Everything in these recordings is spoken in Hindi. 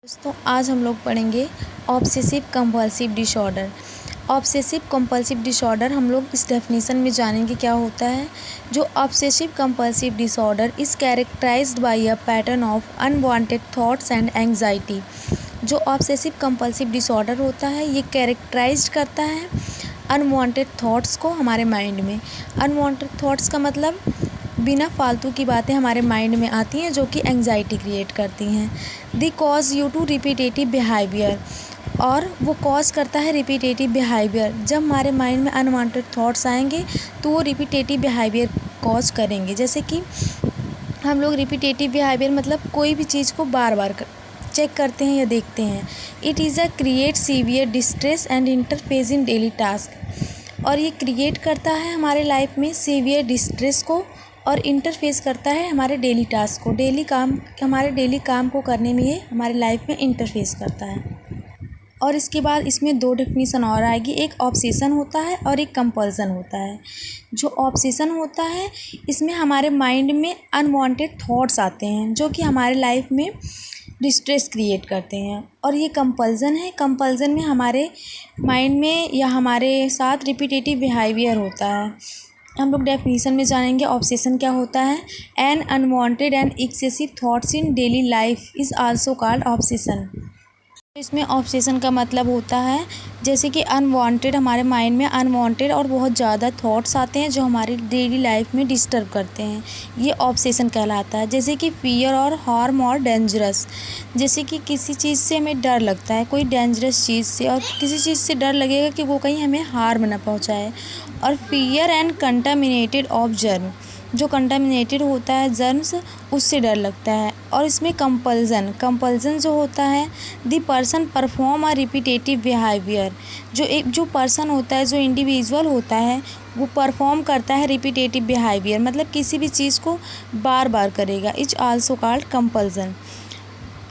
दोस्तों आज हम लोग पढ़ेंगे obsessive compulsive disorder. Obsessive compulsive disorder हम लोग इस डेफिनेशन में जानेंगे क्या होता है। जो obsessive compulsive disorder is characterised by a pattern of unwanted thoughts and anxiety. जो ऑब्सेसिव कंपल्सिव डिसऑर्डर होता है ये कैरेक्टराइज करता है अनवांटेड थॉट्स को हमारे माइंड में। अनवांटेड थॉट्स का मतलब बिना फालतू की बातें हमारे माइंड में आती हैं जो कि एंग्जाइटी क्रिएट करती हैं। They cause you to repetitive behaviour, और वो कॉज करता है रिपीटेटिव बिहेवियर। जब हमारे माइंड में अनवांटेड थॉट्स आएंगे तो वो रिपीटेटिव बिहेवियर कॉज करेंगे। जैसे कि हम लोग रिपीटेटिव बिहेवियर मतलब कोई भी चीज़ को बार बार चेक करते हैं या देखते हैं। It is a create severe distress and interface in daily task, और ये क्रिएट करता है हमारे लाइफ में सीवियर डिस्ट्रेस को और इंटरफेस करता है हमारे डेली टास्क को। हमारे डेली काम को करने में ये हमारे लाइफ में इंटरफेस करता है। और इसके बाद इसमें दो डेफिनेशन और आएगी, एक ऑब्सेशन होता है और एक कंपल्सन होता है। जो ऑब्सेशन होता है इसमें हमारे माइंड में अनवांटेड थॉट्स आते हैं जो कि हमारे लाइफ में डिस्ट्रेस क्रिएट करते हैं। और ये कंपल्सन है, कंपल्सन में हमारे माइंड में या हमारे साथ रिपीटेटिव बिहेवियर होता है। हम लोग डेफिनेशन में जानेंगे ऑब्सेशन क्या होता है। An unwanted and excessive thoughts in daily life is also called obsession. इसमें ऑब्सेशन का मतलब होता है जैसे कि अनवांटेड, हमारे माइंड में अनवांटेड और बहुत ज़्यादा थॉट्स आते हैं जो हमारी डेली लाइफ में डिस्टर्ब करते हैं, ये ऑब्सेशन कहलाता है। जैसे कि फियर और हार्म और डेंजरस, जैसे कि किसी चीज़ से हमें डर लगता है, कोई डेंजरस चीज़ से, और किसी चीज़ से डर लगेगा कि वो कहीं हमें हार्म ना पहुँचाए। और fear and contaminated of germ, जो कंटामिनेटेड होता है जर्म्स उससे डर लगता है। और इसमें कंपल्सन जो होता है the person perform a repetitive behaviour, जो पर्सन होता है, जो इंडिविजुअल होता है वो परफॉर्म करता है रिपीटेटिव बिहेवियर, मतलब किसी भी चीज़ को बार बार करेगा, इज आल्सो कॉल्ड कंपल्सन।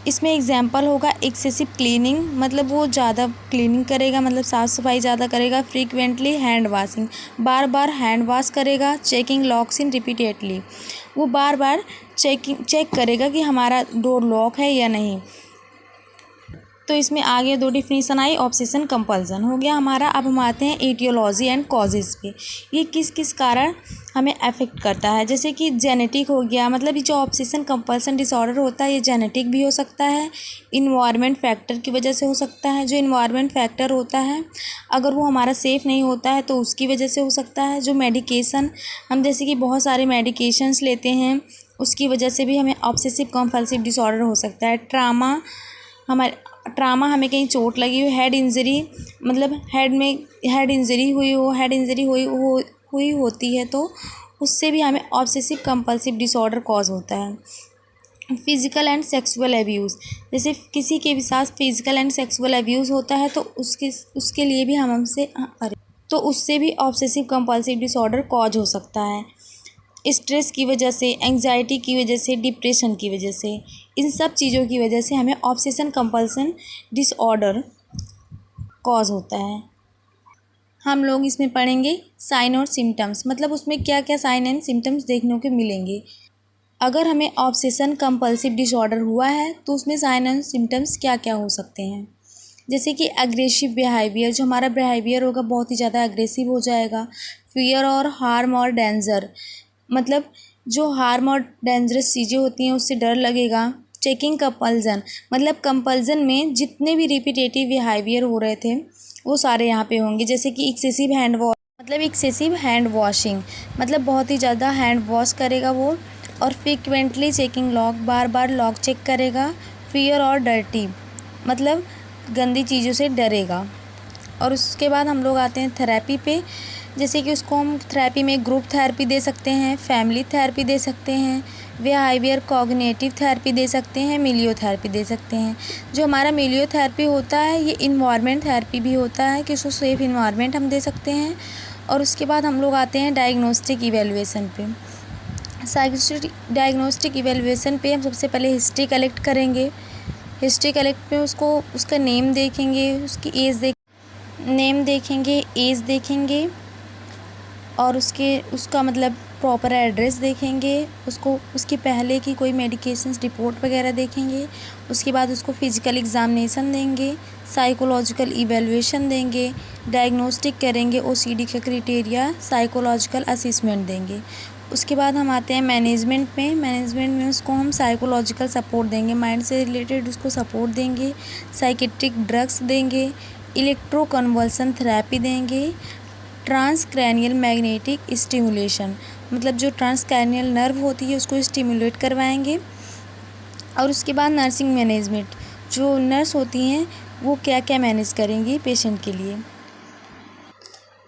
इसमें एग्जाम्पल होगा एक्सेसिव क्लीनिंग, मतलब वो ज़्यादा क्लीनिंग करेगा, मतलब साफ़ सफाई ज़्यादा करेगा। फ्रीक्वेंटली हैंड वाशिंग, बार बार हैंड वॉश करेगा। चेकिंग लॉक्स इन रिपीटेडली, वो बार बार चेक करेगा कि हमारा डोर लॉक है या नहीं। तो इसमें आगे दो डिफिनीसन आई, ऑब्सेशन कंपल्सन हो गया हमारा। अब हम आते हैं एटियोलॉजी एंड कॉजेज़ पे, ये किस किस कारण हमें अफेक्ट करता है। जैसे कि जेनेटिक हो गया, मतलब ये जो ऑब्सेशन कंपल्सन डिसऑर्डर होता है ये जेनेटिक भी हो सकता है, इन्वायरमेंट फैक्टर की वजह से हो सकता है। जो इन्वायरमेंट फैक्टर होता है अगर वो हमारा सेफ़ नहीं होता है तो उसकी वजह से हो सकता है। जो मेडिकेशन हम जैसे कि बहुत सारे मेडिकेशंस लेते हैं उसकी वजह से भी हमें ऑब्सेसिव कंपल्सिव डिसऑर्डर हो सकता है। ट्रामा हमें कहीं चोट लगी हो, हेड इंजरी, मतलब हेड इंजरी हुई होती है तो उससे भी हमें ऑब्सेसिव कंपल्सिव डिसऑर्डर कॉज होता है। फिज़िकल एंड सेक्सुअल अब्यूज़, जैसे किसी के भी साथ फिज़िकल एंड सेक्सुअल अब्यूज़ होता है तो उसके लिए भी उससे भी ऑब्सेसिव कंपल्सिव डिसऑर्डर कॉज हो सकता है। स्ट्रेस की वजह से, एंग्जाइटी की वजह से, डिप्रेशन की वजह से, इन सब चीज़ों की वजह से हमें ऑब्सेशन कंपल्सन डिसऑर्डर कॉज होता है। हम लोग इसमें पढ़ेंगे साइन और सिम्टम्स, मतलब उसमें क्या क्या साइन एंड सिम्टम्स देखने को मिलेंगे। अगर हमें ऑब्सेशन कंपल्सिव डिसऑर्डर हुआ है तो उसमें साइन एंड सिम्टम्स क्या क्या हो सकते हैं। जैसे कि एग्रेसिव बिहेवियर, जो हमारा बिहेवियर होगा बहुत ही ज़्यादा एग्रेसिव हो जाएगा। फियर और हार्म और डेंजर, मतलब जो हार्म और डेंजरस चीज़ें होती हैं उससे डर लगेगा। चेकिंग कंपल्सन, मतलब कंपल्सन में जितने भी रिपीटेटिव बिहेवियर हो रहे थे वो सारे यहाँ पे होंगे। जैसे कि एक्सेसिव हैंड वॉशिंग, मतलब बहुत ही ज़्यादा हैंड वॉश करेगा वो। और फ्रीक्वेंटली चेकिंग लॉक, बार बार लॉक चेक करेगा। फियर और डर्टी, मतलब गंदी चीज़ों से डरेगा। और उसके बाद हम लोग आते हैं थेरेपी पे, जैसे कि उसको हम थेरेपी में ग्रुप थेरेपी दे सकते हैं, फैमिली थेरेपी दे सकते हैं, बिहेवियर कॉग्निटिव थेरेपी दे सकते हैं, मिलियो थेरेपी दे सकते हैं। जो हमारा मिलियो थेरेपी होता है ये इन्वायरमेंट थेरेपी भी होता है कि उसको सेफ़ इन्वायरमेंट हम दे सकते हैं। और उसके बाद हम लोग आते हैं डायग्नोस्टिक इवेलुएसन पे। डायग्नोस्टिक इवेलुएसन पे हम सबसे पहले हिस्ट्री कलेक्ट करेंगे। हिस्ट्री कलेक्ट में उसका नेम देखेंगे, उसकी एज देखेंगे और उसका मतलब प्रॉपर एड्रेस देखेंगे, उसको उसकी पहले की कोई मेडिकेशंस रिपोर्ट वगैरह देखेंगे। उसके बाद उसको फिजिकल एग्ज़ामिनेशन देंगे, साइकोलॉजिकल इवैल्यूएशन देंगे, डायग्नोस्टिक करेंगे, ओसीडी का क्राइटेरिया, साइकोलॉजिकल असेसमेंट देंगे। उसके बाद हम आते हैं मैनेजमेंट में उसको हम साइकोलॉजिकल सपोर्ट देंगे, माइंड से रिलेटेड उसको सपोर्ट देंगे, साइकेट्रिक ड्रग्स देंगे, इलेक्ट्रोकन्वल्सन थेरेपी देंगे, ट्रांसक्रैनियल मैग्नेटिक स्टिमुलेशन, मतलब जो ट्रांसक्रैनियल नर्व होती है उसको स्टिमुलेट करवाएंगे। और उसके बाद नर्सिंग मैनेजमेंट, जो नर्स होती हैं वो क्या क्या मैनेज करेंगी पेशेंट के लिए।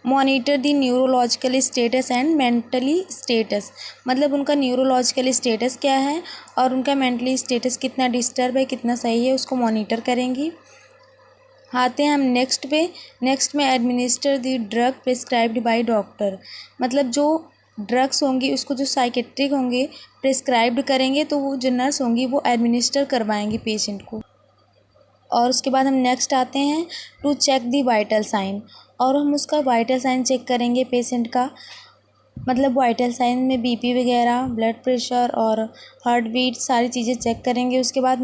Monitor the neurological status and mentally status, मतलब उनका न्यूरोलॉजिकल स्टेटस क्या है और उनका मेंटली स्टेटस कितना डिस्टर्ब है, कितना सही है, उसको मॉनिटर करेंगी। आते हैं हम नेक्स्ट में administer the drug prescribed by doctor, मतलब जो ड्रग्स होंगी उसको जो साइकेट्रिक होंगे प्रिस्क्राइब्ड करेंगे, तो वो जो नर्स होंगी वो एडमिनिस्टर करवाएंगी पेशेंट को। और उसके बाद हम नेक्स्ट आते हैं to check the vital sign, और हम उसका वाइटल साइन चेक करेंगे पेशेंट का, मतलब वाइटल साइन में बीपी वगैरह, ब्लड प्रेशर और हार्ट बीट सारी चीज़ें चेक करेंगे। उसके बाद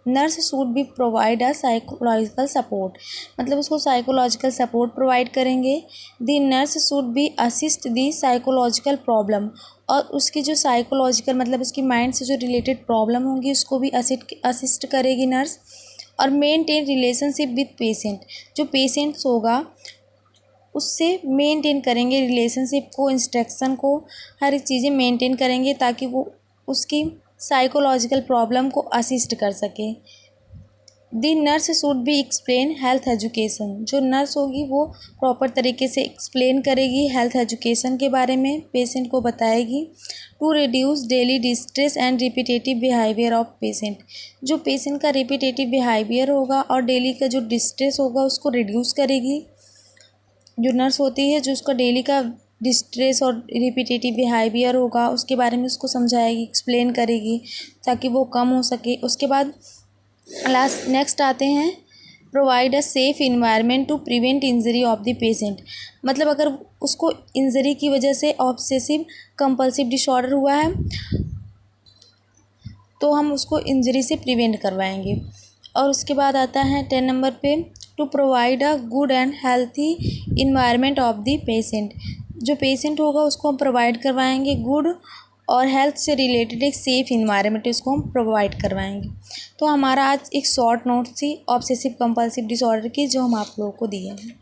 nurse should be provide a psychological support, मतलब उसको साइकोलॉजिकल सपोर्ट प्रोवाइड करेंगे। The nurse should be assist the psychological problem, और उसकी जो साइकोलॉजिकल मतलब उसकी माइंड से जो रिलेटेड प्रॉब्लम होंगी उसको भी असिस्ट करेगी नर्स। और मेंटेन रिलेशनशिप विद पेशेंट, जो पेशेंट्स होगा उससे मेंटेन करेंगे रिलेशनशिप को, इंस्ट्रक्शन को, हर एक चीज़ें मेंटेन करेंगे ताकि वो उसकी साइकोलॉजिकल प्रॉब्लम को असिस्ट कर सके। The nurse should be explain health education, जो नर्स होगी वो प्रॉपर तरीके से एक्सप्लेन करेगी हेल्थ एजुकेशन के बारे में, पेशेंट को बताएगी। To reduce daily distress and repetitive behaviour of patient, जो पेशेंट का रिपीटेटिव बिहेवियर होगा और डेली का जो डिस्ट्रेस होगा उसको रिड्यूस करेगी। जो नर्स होती है जो उसका डेली का डिस्ट्रेस और रिपीटेटिव बिहेवियर होगा उसके बारे में उसको समझाएगी, एक्सप्लेन करेगी ताकि वो कम हो सके। उसके बाद नेक्स्ट आते हैं provide a safe environment to prevent injury of the patient, मतलब अगर उसको इंजरी की वजह से ऑब्सेसिव कंपल्सिव डिसऑर्डर हुआ है तो हम उसको इंजरी से प्रिवेंट करवाएंगे। और उसके बाद आता है 10 नंबर पे to provide a good and healthy environment of the patient, जो पेशेंट होगा उसको हम प्रोवाइड करवाएंगे गुड और हेल्थ से रिलेटेड एक सेफ़ इन्वायरमेंट इसको हम प्रोवाइड करवाएंगे। तो हमारा आज एक शॉर्ट नोट थी ऑब्सेसिव कंपल्सिव डिसऑर्डर की जो हम आप लोगों को दिए हैं।